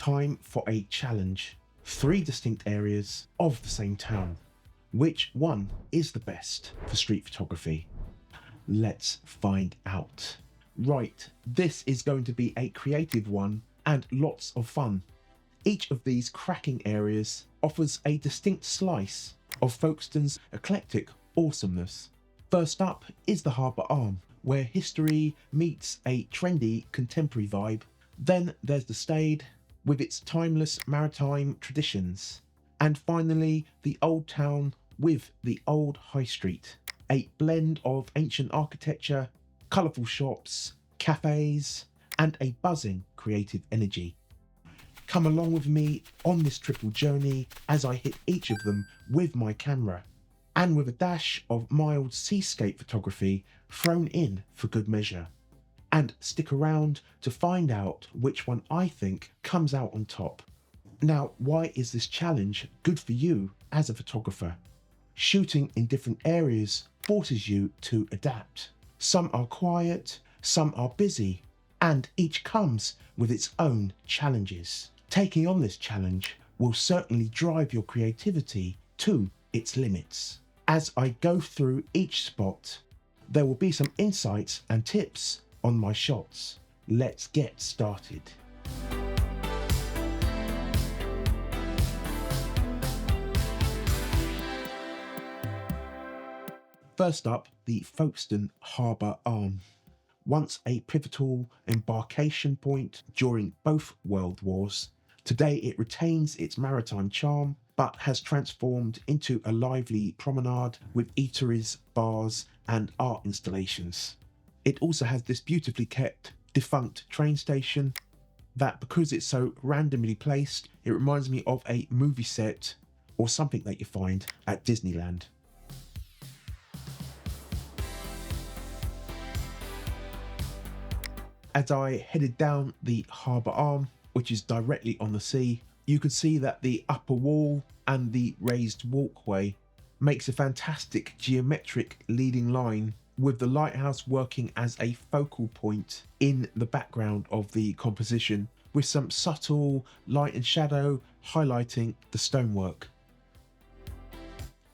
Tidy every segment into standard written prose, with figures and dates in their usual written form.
Time for a challenge. 3 distinct areas of the same town. Which one is the best for street photography? Let's find out. Right, this is going to be a creative one and lots of fun. Each of these cracking areas offers a distinct slice of Folkestone's eclectic awesomeness. First up is the Harbour Arm, where history meets a trendy contemporary vibe. Then there's the Stade, with its timeless maritime traditions. And finally, the Old Town with the Old High Street, a blend of ancient architecture, colourful shops, cafes, and a buzzing creative energy. Come along with me on this triple journey as I hit each of them with my camera, and with a dash of mild seascape photography thrown in for good measure. And stick around to find out which one I think comes out on top. Now, why is this challenge good for you as a photographer? Shooting in different areas forces you to adapt. Some are quiet, some are busy, and each comes with its own challenges. Taking on this challenge will certainly drive your creativity to its limits. As I go through each spot, there will be some insights and tips on my shots. Let's get started. First up, the Folkestone Harbour Arm. Once a pivotal embarkation point during both World Wars, today it retains its maritime charm, but has transformed into a lively promenade with eateries, bars, and art installations. It also has this beautifully kept, defunct train station that, because it's so randomly placed, it reminds me of a movie set or something that you find at Disneyland. As I headed down the Harbour Arm, which is directly on the sea, you can see that the upper wall and the raised walkway makes a fantastic geometric leading line, with the lighthouse working as a focal point in the background of the composition, with some subtle light and shadow highlighting the stonework.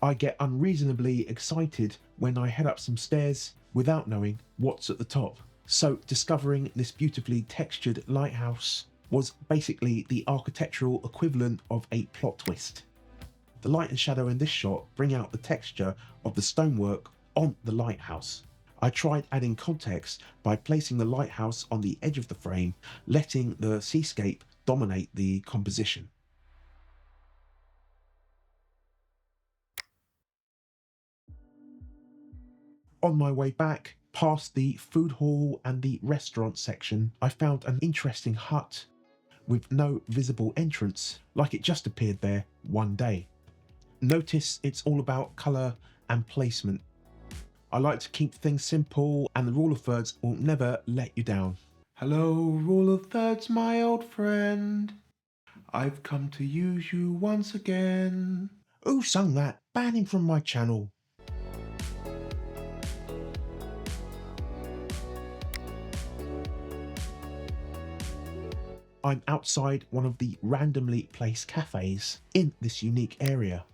I get unreasonably excited when I head up some stairs without knowing what's at the top. So discovering this beautifully textured lighthouse was basically the architectural equivalent of a plot twist. The light and shadow in this shot bring out the texture of the stonework on the lighthouse. I tried adding context by placing the lighthouse on the edge of the frame, letting the seascape dominate the composition. On my way back, past the food hall and the restaurant section, I found an interesting hut with no visible entrance, like it just appeared there one day. Notice it's all about colour and placement. I like to keep things simple, and the rule of thirds will never let you down. Hello, rule of thirds, my old friend. I've come to use you once again. Who sung that? Ban him from my channel. I'm outside one of the randomly placed cafes in this unique area.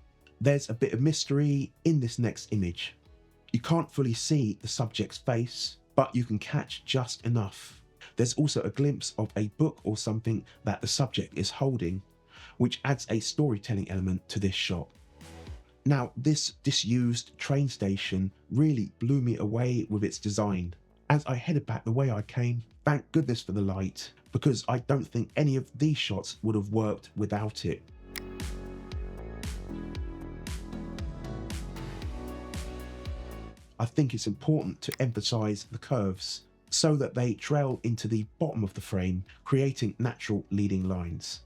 There's a bit of mystery in this next image. You can't fully see the subject's face, but you can catch just enough. There's also a glimpse of a book or something that the subject is holding, which adds a storytelling element to this shot. Now, this disused train station really blew me away with its design. As I headed back the way I came, thank goodness for the light, because I don't think any of these shots would have worked without it. I think it's important to emphasize the curves so that they trail into the bottom of the frame, creating natural leading lines.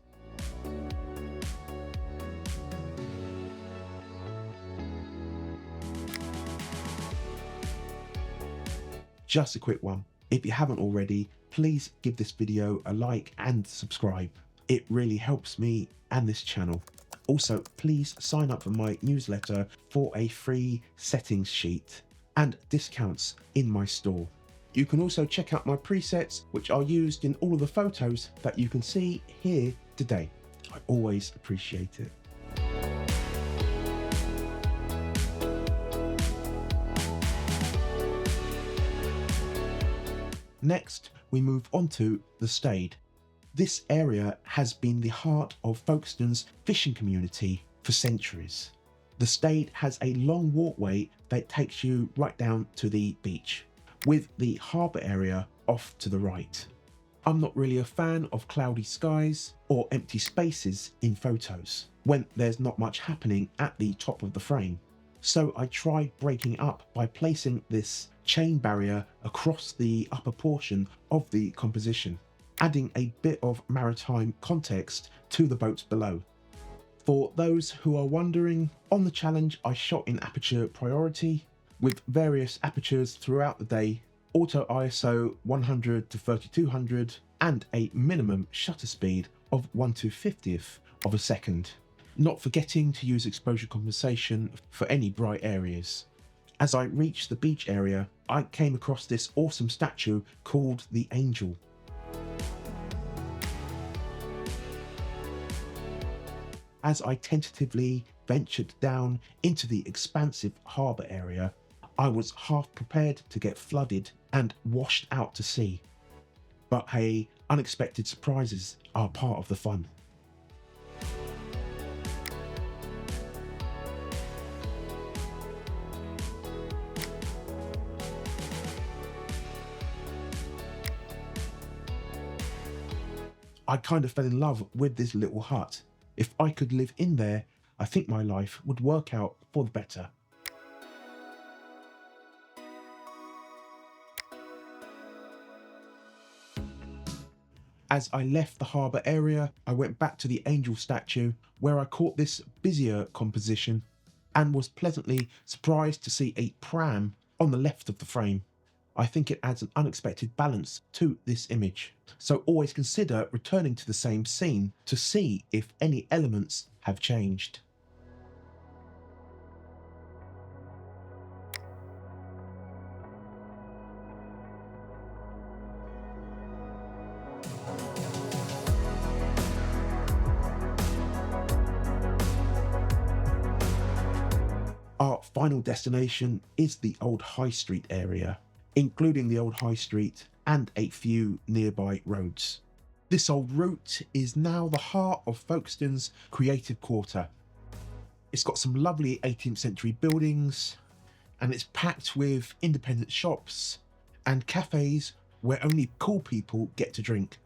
Just a quick one. If you haven't already, please give this video a like and subscribe. It really helps me and this channel. Also, please sign up for my newsletter for a free settings sheet and discounts in my store. You can also check out my presets, which are used in all of the photos that you can see here today. I always appreciate it. Next, we move on to the Stade. This area has been the heart of Folkestone's fishing community for centuries. The Stade has a long walkway that takes you right down to the beach, with the harbour area off to the right. I'm not really a fan of cloudy skies or empty spaces in photos when there's not much happening at the top of the frame. So I tried breaking up by placing this chain barrier across the upper portion of the composition, adding a bit of maritime context to the boats below. For those who are wondering, on the challenge I shot in aperture priority with various apertures throughout the day, auto ISO 100 to 3200 and a minimum shutter speed of 1/250th of a second, not forgetting to use exposure compensation for any bright areas. As I reached the beach area, I came across this awesome statue called the Angel. As I tentatively ventured down into the expansive harbour area, I was half prepared to get flooded and washed out to sea. But hey, unexpected surprises are part of the fun. I kind of fell in love with this little hut. If I could live in there, I think my life would work out for the better. As I left the harbour area, I went back to the angel statue where I caught this busier composition and was pleasantly surprised to see a pram on the left of the frame. I think it adds an unexpected balance to this image, so always consider returning to the same scene to see if any elements have changed. Our final destination is the Old High Street area, including the Old High Street and a few nearby roads. This old route is now the heart of Folkestone's creative quarter. It's got some lovely 18th century buildings, and it's packed with independent shops and cafes where only cool people get to drink.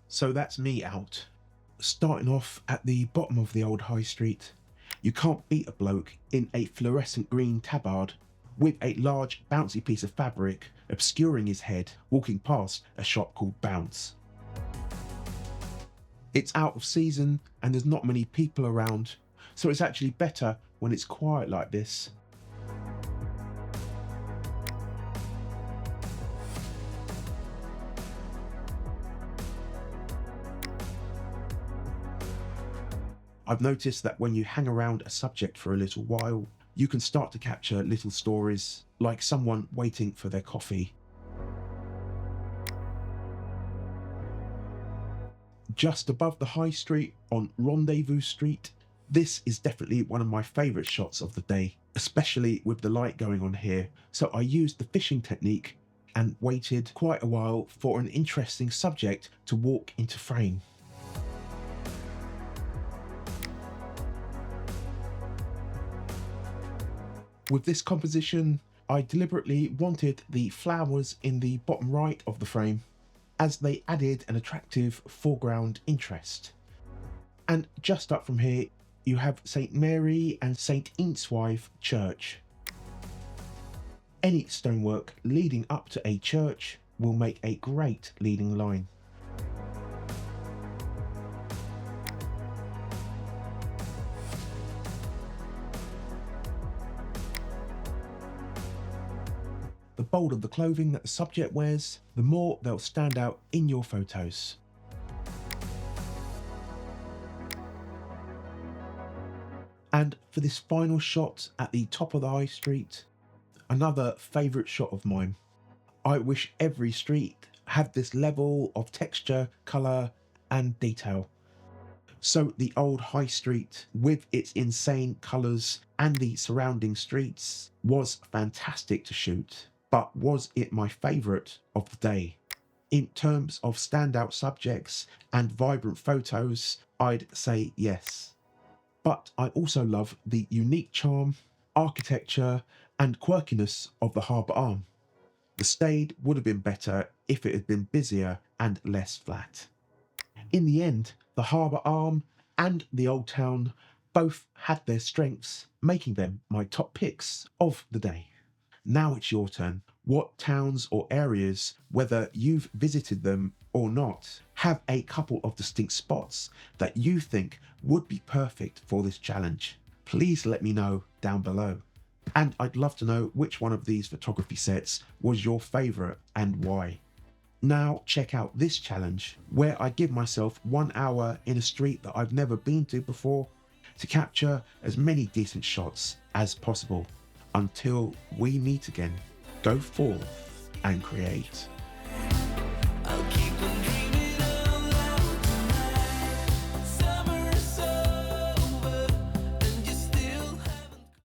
So that's me out. Starting off at the bottom of the Old High Street, you can't beat a bloke in a fluorescent green tabard with a large bouncy piece of fabric obscuring his head walking past a shop called Bounce. It's out of season and there's not many people around, so it's actually better when it's quiet like this. I've noticed that when you hang around a subject for a little while, you can start to capture little stories, like someone waiting for their coffee. Just above the High Street on Rendezvous Street, this is definitely one of my favourite shots of the day, especially with the light going on here, so I used the fishing technique and waited quite a while for an interesting subject to walk into frame. With this composition, I deliberately wanted the flowers in the bottom right of the frame, as they added an attractive foreground interest. And just up from here, you have St Mary and St Eanswife Church. Any stonework leading up to a church will make a great leading line. The bolder the clothing that the subject wears, the more they'll stand out in your photos. And for this final shot at the top of the high street, another favourite shot of mine. I wish every street had this level of texture, colour and detail. So the old high street with its insane colours and the surrounding streets was fantastic to shoot, but was it my favourite of the day? In terms of standout subjects and vibrant photos, I'd say yes. But I also love the unique charm, architecture and quirkiness of the Harbour Arm. The Stade would have been better if it had been busier and less flat. In the end, the Harbour Arm and the Old Town both had their strengths, making them my top picks of the day. Now it's your turn. What towns or areas, whether you've visited them or not, have a couple of distinct spots that you think would be perfect for this challenge? Please let me know down below. And I'd love to know which one of these photography sets was your favourite and why. Now check out this challenge where I give myself 1 hour in a street that I've never been to before to capture as many decent shots as possible. Until we meet again, go forth and create.